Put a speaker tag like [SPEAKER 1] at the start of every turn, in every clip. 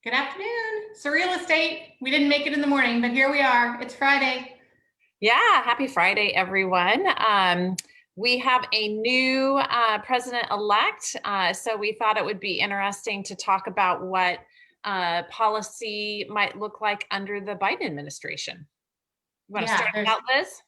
[SPEAKER 1] Good afternoon. Surreal Estate. We didn't make it in the morning, but here we are. It's Friday.
[SPEAKER 2] Yeah, happy Friday, everyone. We have a new president-elect, so we thought it would be interesting to talk about what policy might look like under the Biden administration. You want to
[SPEAKER 1] Yeah,
[SPEAKER 2] start us out, Liz?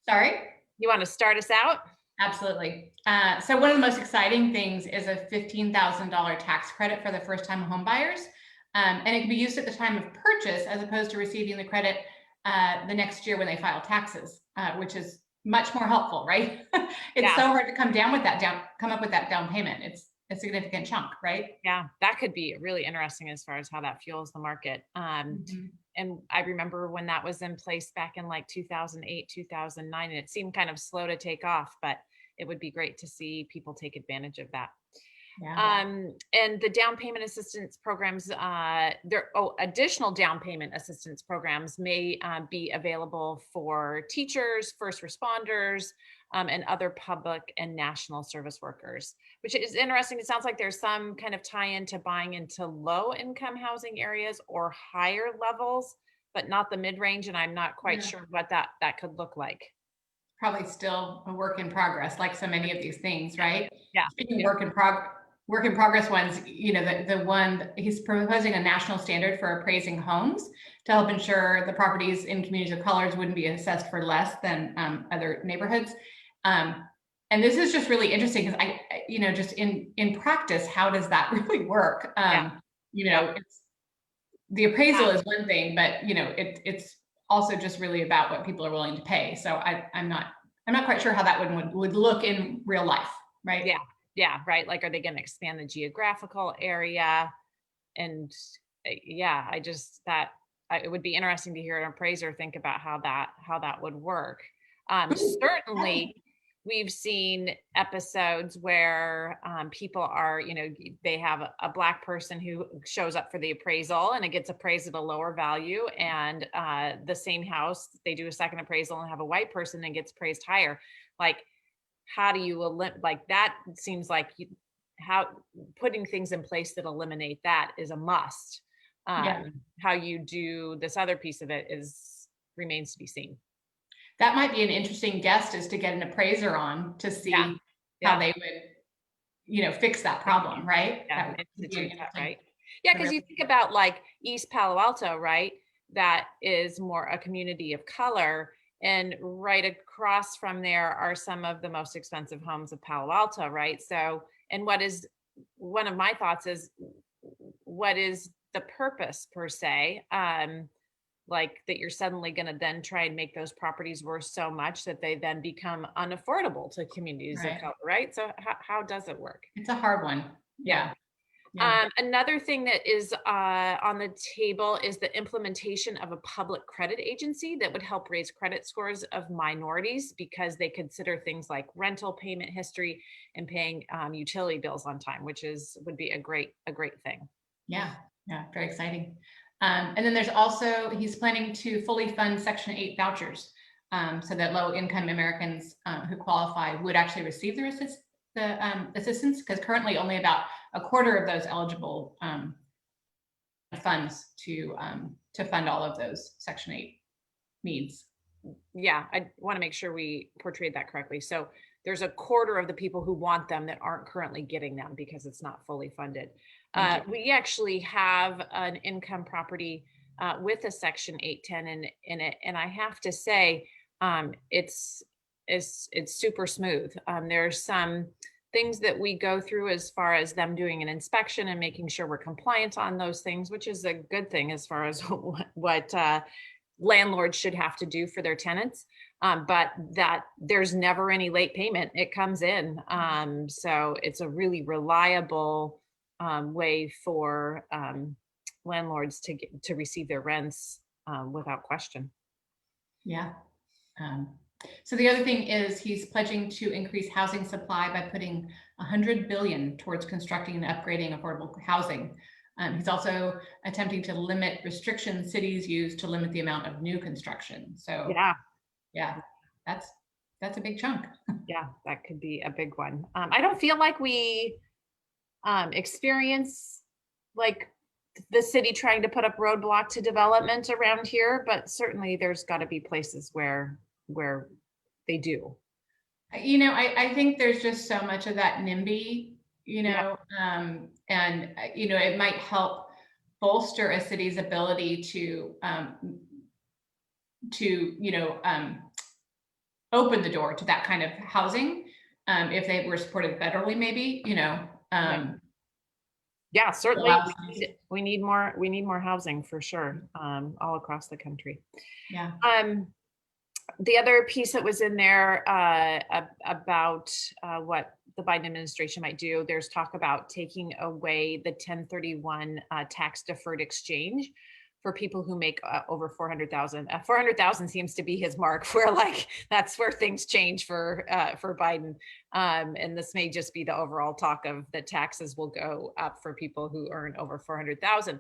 [SPEAKER 1] sorry.
[SPEAKER 2] You want to start us out?
[SPEAKER 1] Absolutely. So one of the most exciting things is a $15,000 tax credit for the first-time home buyers. And it can be used at the time of purchase as opposed to receiving the credit the next year when they file taxes, which is much more helpful, right? It's
[SPEAKER 2] Yeah,
[SPEAKER 1] so hard to come up with that down payment. It's a significant chunk, right?
[SPEAKER 2] yeah, that could be really interesting as far as how that fuels the market.
[SPEAKER 1] Mhm.
[SPEAKER 2] And I remember when that was in place back in like 2008, 2009, and it seemed kind of slow to take off, but it would be great to see people take advantage of that.
[SPEAKER 1] Yeah.
[SPEAKER 2] And the down payment assistance programs, additional down payment assistance programs may be available for teachers, first responders, and other public and national service workers, which is interesting. It sounds like there's some kind of tie into buying into low income housing areas or higher levels, but not the mid range. And I'm not quite
[SPEAKER 1] Yeah.
[SPEAKER 2] sure what that could look like.
[SPEAKER 1] Probably still a work in progress, like so many of these things, right?
[SPEAKER 2] Yeah.
[SPEAKER 1] Speaking of
[SPEAKER 2] Yeah.
[SPEAKER 1] work in progress ones, the one he's proposing a national standard for appraising homes to help ensure the properties in communities of colors wouldn't be assessed for less than other neighborhoods. Um, and this is just really interesting because just in practice, how does that really work?
[SPEAKER 2] Yeah.
[SPEAKER 1] It's the appraisal is one thing, but it's also just really about what people are willing to pay. So I'm not quite sure how that would look in real life, right?
[SPEAKER 2] Yeah. Yeah. Right. Like, are they going to expand the geographical area? And yeah, it would be interesting to hear an appraiser think about how that would work. Certainly, we've seen episodes where people are, they have a black person who shows up for the appraisal and it gets appraised at a lower value, and the same house they do a second appraisal and have a white person and gets appraised higher. Like, how do you like that? Seems like how putting things in place that eliminate that is a must.
[SPEAKER 1] Yeah.
[SPEAKER 2] How you do this other piece of it is remains to be seen.
[SPEAKER 1] That might be an interesting guest, is to get an appraiser on to
[SPEAKER 2] Yeah,
[SPEAKER 1] see how
[SPEAKER 2] yeah,
[SPEAKER 1] they would, fix that problem, right?
[SPEAKER 2] yeah.
[SPEAKER 1] That would be an
[SPEAKER 2] Institute that,
[SPEAKER 1] interesting
[SPEAKER 2] right? Yeah,
[SPEAKER 1] to
[SPEAKER 2] because
[SPEAKER 1] really.
[SPEAKER 2] you think about like East Palo Alto, right? That is more a community of color. And right across from there are some of the most expensive homes of Palo Alto, right? So, and what is one of my thoughts is, what is the purpose per se? Like that you're suddenly going to then try and make those properties worth so much that they then become unaffordable to communities of
[SPEAKER 1] Right.
[SPEAKER 2] color, right? So how does it work?
[SPEAKER 1] It's a hard one.
[SPEAKER 2] Yeah.
[SPEAKER 1] Yeah. Yeah.
[SPEAKER 2] Another thing that is on the table is the implementation of a public credit agency that would help raise credit scores of minorities, because they consider things like rental payment history and paying utility bills on time, which would be a great thing.
[SPEAKER 1] Yeah. Yeah. Very exciting. And then there's also, he's planning to fully fund Section 8 vouchers, so that low income Americans who qualify would actually receive the assistance, because currently only about a quarter of those eligible funds to fund all of those Section 8 needs.
[SPEAKER 2] Yeah, I want to make sure we portrayed that correctly. So there's a quarter of the people who want them that aren't currently getting them because it's not fully funded.
[SPEAKER 1] Thank you.
[SPEAKER 2] We actually have an income property with a Section 810 in it, and I have to say, it's super smooth. There's some things that we go through as far as them doing an inspection and making sure we're compliant on those things, which is a good thing as far as what landlords should have to do for their tenants. But that there's never any late payment. It comes in. So it's a really reliable way for landlords to receive their rents without question.
[SPEAKER 1] Yeah. So the other thing is he's pledging to increase housing supply by putting 100 billion towards constructing and upgrading affordable housing. He's also attempting to limit restrictions cities use to limit the amount of new construction. So
[SPEAKER 2] Yeah,
[SPEAKER 1] that's a big chunk.
[SPEAKER 2] yeah, that could be a big one. I don't feel like we experience like the city trying to put up roadblock to development around here, but certainly there's got to be places where they do.
[SPEAKER 1] I think there's just so much of that NIMBY,
[SPEAKER 2] Yeah.
[SPEAKER 1] and it might help bolster a city's ability to open the door to that kind of housing, if they were supported federally, maybe,
[SPEAKER 2] Right. Yeah, certainly
[SPEAKER 1] allows.
[SPEAKER 2] we need more housing for sure, all across the country.
[SPEAKER 1] Yeah.
[SPEAKER 2] The other piece that was in there about what the Biden administration might do, there's talk about taking away the 1031 tax deferred exchange for people who make over 400,000. 400,000 seems to be his mark where like that's where things change for Biden. And this may just be the overall talk of the taxes will go up for people who earn over 400,000.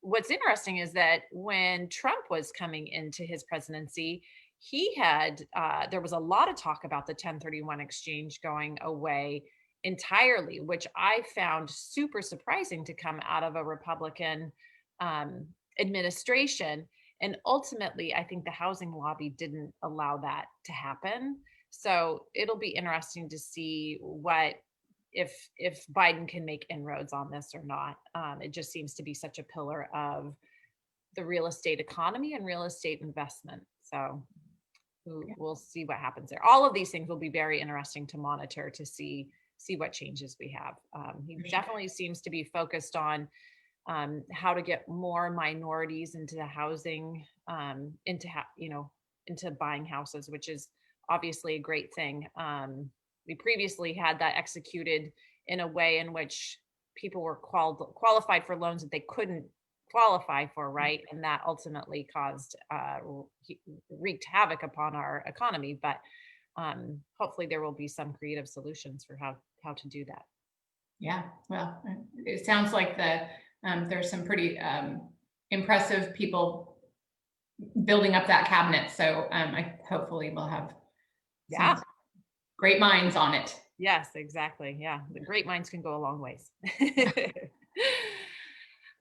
[SPEAKER 2] What's interesting is that when Trump was coming into his presidency, he had there was a lot of talk about the 1031 exchange going away entirely, which I found super surprising to come out of a Republican administration. And ultimately, I think the housing lobby didn't allow that to happen. So it'll be interesting to see what if Biden can make inroads on this or not. It just seems to be such a pillar of the real estate economy and real estate investment. So we'll see what happens there. All of these things will be very interesting to monitor to see what changes we have. He definitely seems to be focused on how to get more minorities into the housing, into buying houses, which is obviously a great thing. We previously had that executed in a way in which people were qualified for loans that they couldn't qualify for, right? And that ultimately wreaked havoc upon our economy. But hopefully there will be some creative solutions for how to do that.
[SPEAKER 1] Yeah, well, it sounds like there's some pretty impressive people building up that cabinet. So I hopefully we'll have some great minds on it.
[SPEAKER 2] Yes, exactly. Yeah, the great minds can go a long ways.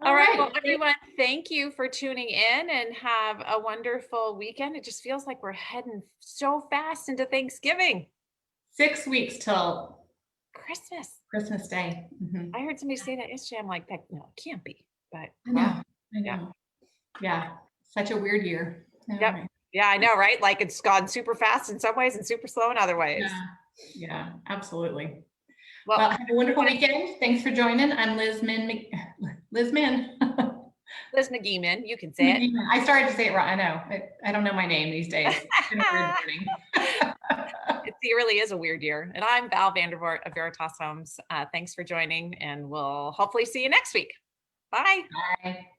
[SPEAKER 2] All right. Well, everyone, thank you for tuning in and have a wonderful weekend. It just feels like we're heading so fast into Thanksgiving.
[SPEAKER 1] 6 weeks till
[SPEAKER 2] Christmas
[SPEAKER 1] Day. Mm-hmm.
[SPEAKER 2] I heard somebody say that yesterday. I'm like, no, it can't be. But
[SPEAKER 1] I know. Yeah. Such a weird year.
[SPEAKER 2] Yep. Right. Yeah, I know, right? Like it's gone super fast in some ways and super slow in other ways.
[SPEAKER 1] Yeah, absolutely.
[SPEAKER 2] Well,
[SPEAKER 1] have a wonderful weekend. Thanks for joining. I'm Liz Min.
[SPEAKER 2] Liz McGeeman, you can say it.
[SPEAKER 1] I started to say it wrong. I know. I don't know my name these days. It's been a weird morning.
[SPEAKER 2] It really is a weird year. And I'm Val Vandervoort of Veritas Homes. Thanks for joining, and we'll hopefully see you next week. Bye.
[SPEAKER 1] Bye.